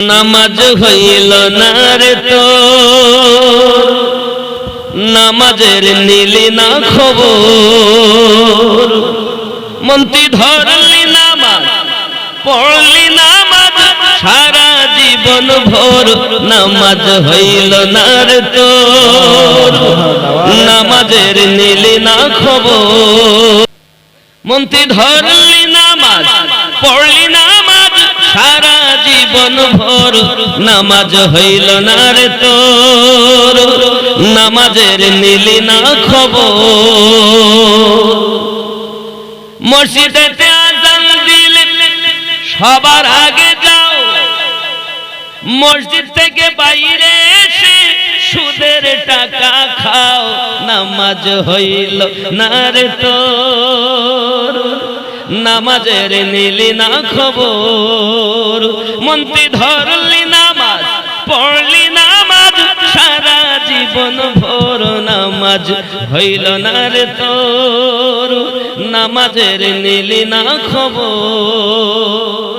নামাজ হইল না রে তো নামাজের নিলি না খবর মন্ত্রী ধরলি নামাজ পড়লি নামাজ সারা জীবন ভোর নামাজ হইল না রে তো নামাজের নিলি না খবর মন্ত্রী ধরলি নামাজ পড়লি নামাজ সারা জীবন ভোর নামাজ হইল না রে তোর নামাজের নিলি না খবর মসজিদেতে আযান দিলে সবার আগে যাও মসজিদ থেকে বাইরে এসে সুদের টাকা খাও নামাজ হইল না রে তোর নামাজের নিলি না খবর মন্ত্রী ধরলি নামাজ পড়লি নামাজ সারা জীবন ভোর নামাজ হইল না রে তোর নামাজের নিলি না খবর